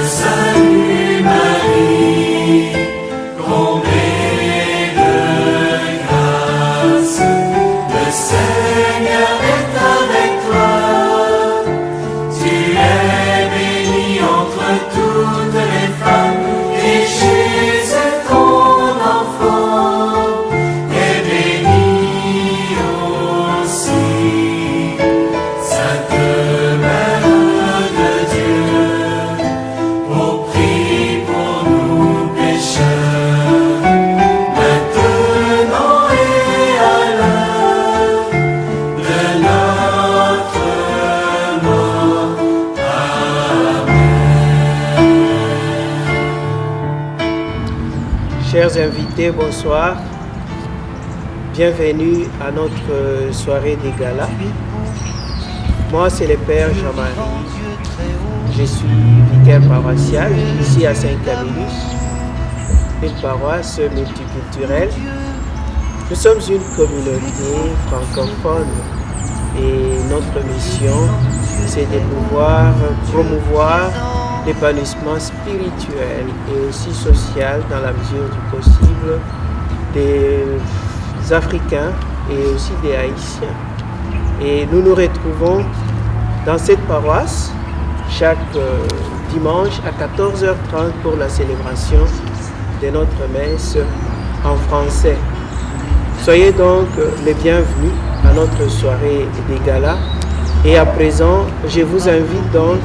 Salut Marie, comblée de grâce, le Seigneur est avec toi. Tu es bénie entre toutes les femmes, et Jésus ton enfant est béni aussi. Sainte Mère de Dieu, prie pour nous pécheurs, maintenant et à l'heure de notre mort. Amen. Chers invités, bonsoir. Bienvenue à notre soirée des galas. Moi, c'est le Père Jean-Marie. Je suis vicaire paroissial ici à Saint-Camillus, une paroisse multiculturelle. Nous sommes une communauté francophone et notre mission, c'est de pouvoir promouvoir l'épanouissement spirituel et aussi social dans la mesure du possible des Africains et aussi des Haïtiens. Et nous nous retrouvons dans cette paroisse chaque dimanche à 14h30 pour la célébration de notre messe en français. Soyez donc les bienvenus à notre soirée des galas. Et à présent, je vous invite donc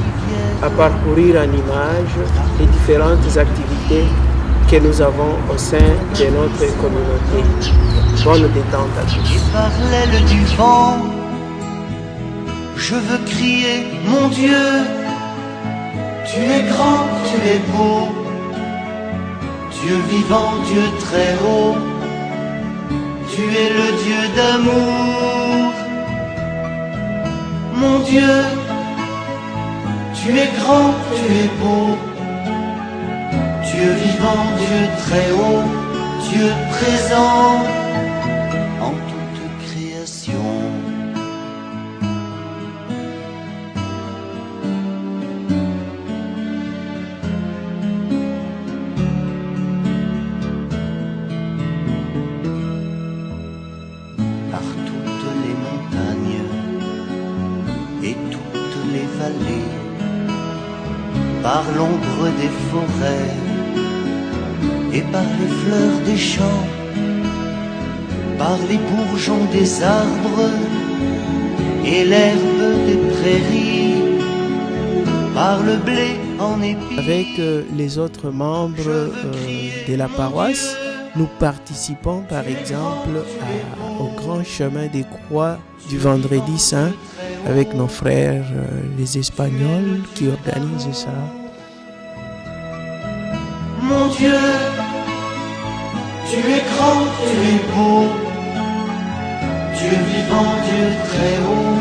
à parcourir en images les différentes activités que nous avons au sein de notre communauté. Bonne détente à tous. Et par l'aile du vent, je veux crier, mon Dieu, tu es grand, tu es beau, Dieu vivant, Dieu très haut, tu es le Dieu d'amour. Mon Dieu, tu es grand, tu es beau, Dieu vivant, Dieu très haut, Dieu présent en toute création. Par toutes les montagnes et toutes les vallées, par l'ombre des forêts et par les fleurs des champs, par les bourgeons des arbres et l'herbe des prairies, par le blé en épi. Avec les autres membres de la paroisse, nous participons par exemple au grand chemin des croix du vendredi saint avec nos frères les Espagnols qui organisent ça. Mon Dieu, tu es grand, tu es beau, Dieu vivant, Dieu très haut,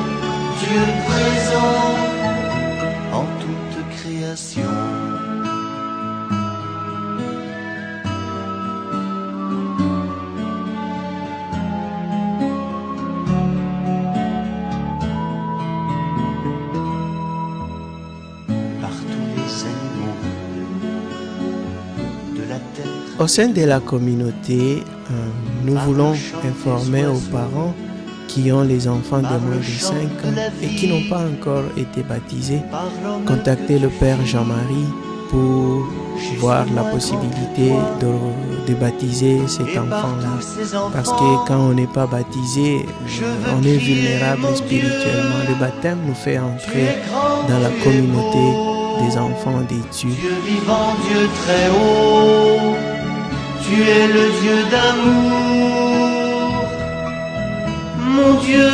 Dieu présent en toute création. Par tous les animaux de la terre. Au sein de la communauté, nous voulons informer aux parents qui ont les enfants de moins de 5 ans et qui n'ont pas encore été baptisés, contacter le Père Jean-Marie pour voir la possibilité de baptiser cet enfant-là. Parce que quand on n'est pas baptisé, on est vulnérable spirituellement. Le baptême nous fait entrer dans la communauté des enfants des dieux. Dieu vivant, Dieu très haut, tu es le Dieu d'amour. Mon Dieu,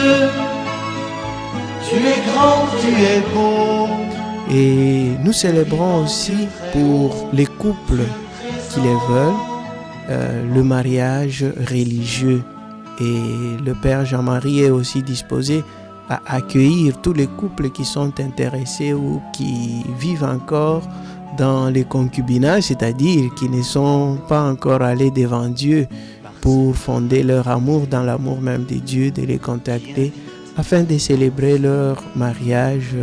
tu es grand, tu es beau. Et nous célébrons aussi pour les couples qui les veulent, le mariage religieux. Et le Père Jean-Marie est aussi disposé à accueillir tous les couples qui sont intéressés ou qui vivent encore dans les concubinages, c'est-à-dire qui ne sont pas encore allés devant Dieu pour fonder leur amour dans l'amour même de Dieu, de les contacter afin de célébrer leur mariage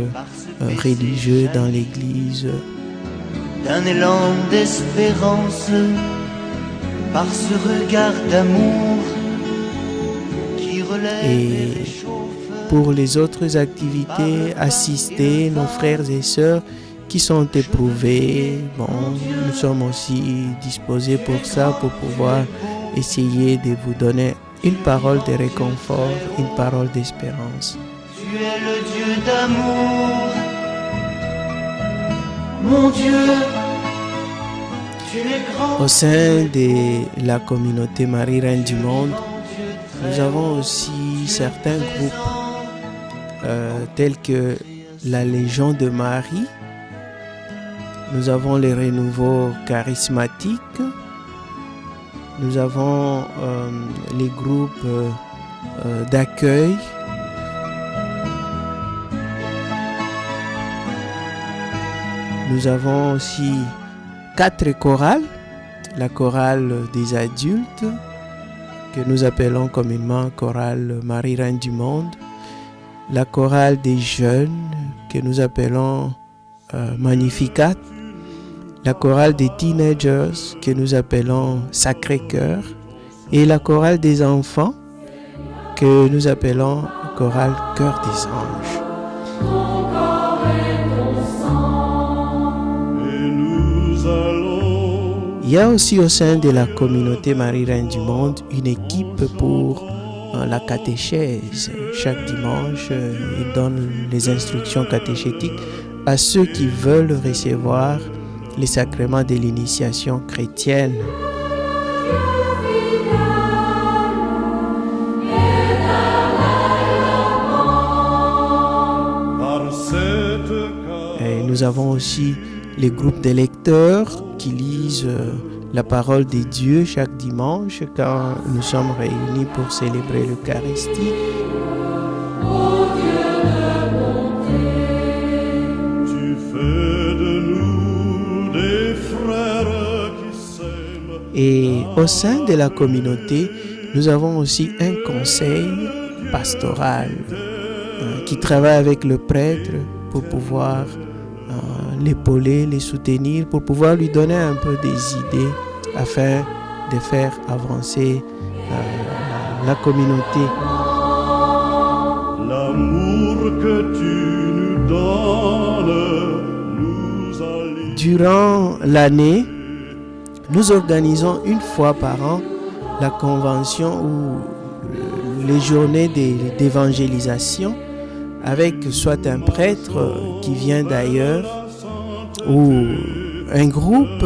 religieux dans l'église. D'un élan d'espérance, par ce regard d'amour qui relève et réchauffe. Pour les autres activités, assister nos frères et sœurs qui sont éprouvés. Bon, nous sommes aussi disposés pour ça, pour pouvoir essayer de vous donner une parole de réconfort, une parole d'espérance. Tu es le Dieu d'amour, mon Dieu, tu es grand. Au sein de la communauté Marie Reine du Monde, nous avons aussi certains groupes tels que la Légion de Marie. Nous avons les renouveaux charismatiques. Nous avons les groupes d'accueil. Nous avons aussi 4 chorales. La chorale des adultes, que nous appelons communément chorale Marie Reine du Monde. La chorale des jeunes, que nous appelons Magnificat. La chorale des teenagers, que nous appelons Sacré-Cœur. Et la chorale des enfants, que nous appelons chorale Cœur des Anges. Il y a aussi au sein de la communauté Marie Reine du Monde une équipe pour la catéchèse. Chaque dimanche, ils donnent les instructions catéchétiques à ceux qui veulent recevoir les sacrements de l'initiation chrétienne. Et nous avons aussi les groupes de lecteurs qui lisent la parole de Dieu chaque dimanche quand nous sommes réunis pour célébrer l'Eucharistie. Et au sein de la communauté, nous avons aussi un conseil pastoral qui travaille avec le prêtre pour pouvoir l'épauler, les soutenir, pour pouvoir lui donner un peu des idées afin de faire avancer la communauté. L'amour que tu nous donnes nous allie. Durant l'année, nous organisons une fois par an la convention ou les journées d'évangélisation avec soit un prêtre qui vient d'ailleurs ou un groupe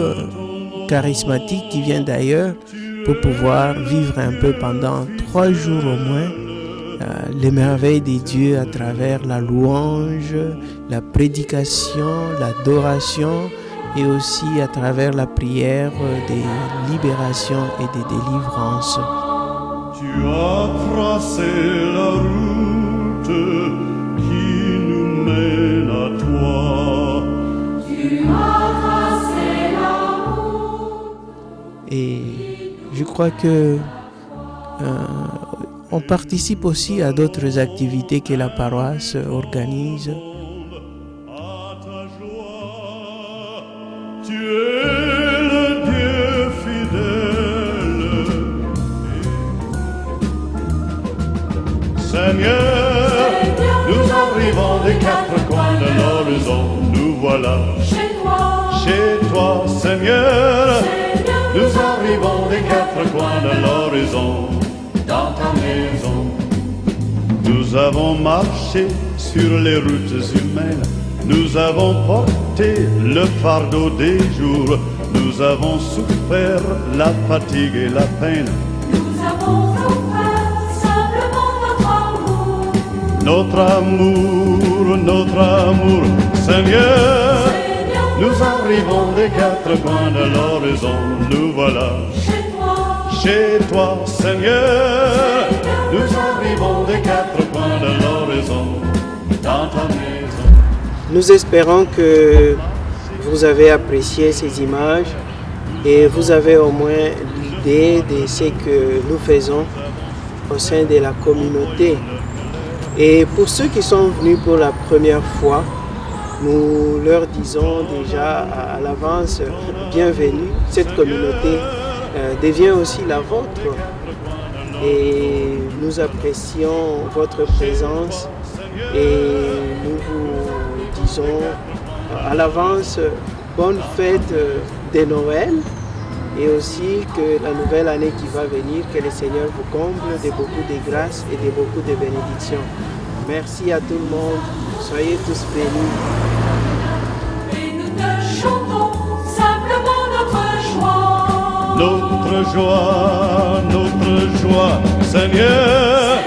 charismatique qui vient d'ailleurs pour pouvoir vivre un peu pendant 3 jours au moins les merveilles de Dieu à travers la louange, la prédication, l'adoration et aussi à travers la prière de libération et de délivrance. Tu as tracé la route qui nous mène à toi. Tu as tracé la route. Et je crois que on participe aussi à d'autres activités que la paroisse organise. À ta joie, tu es le Dieu fidèle. Seigneur, nous arrivons des 4 coins de l'horizon. Nous voilà chez toi, Seigneur. Nous arrivons des 4 coins de l'horizon. Dans ta maison, nous avons marché sur les routes humaines. Nous avons porté le fardeau des jours. Nous avons souffert la fatigue et la peine. Nous avons souffert simplement Notre amour, Seigneur. Nous arrivons des 4 coins de l'horizon. Nous voilà chez toi, Seigneur. Nous arrivons des 4 coins de l'horizon, dans ta maison. Nous espérons que vous avez apprécié ces images et vous avez au moins l'idée de ce que nous faisons au sein de la communauté. Et pour ceux qui sont venus pour la première fois, nous leur disons déjà à l'avance, bienvenue. Cette communauté devient aussi la vôtre. Et nous apprécions votre présence et nous vous disons à l'avance bonne fête de Noël et aussi que la nouvelle année qui va venir, que le Seigneur vous comble de beaucoup de grâces et de beaucoup de bénédictions. Merci à tout le monde. Soyez tous bénis. Et nous te chantons simplement Notre joie, Seigneur.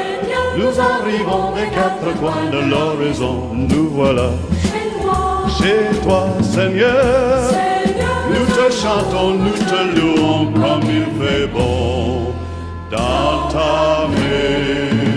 Nous arrivons des quatre coins de l'horizon. Nous voilà chez toi, Seigneur. Nous te chantons, nous te louons comme il fait bon dans ta maison.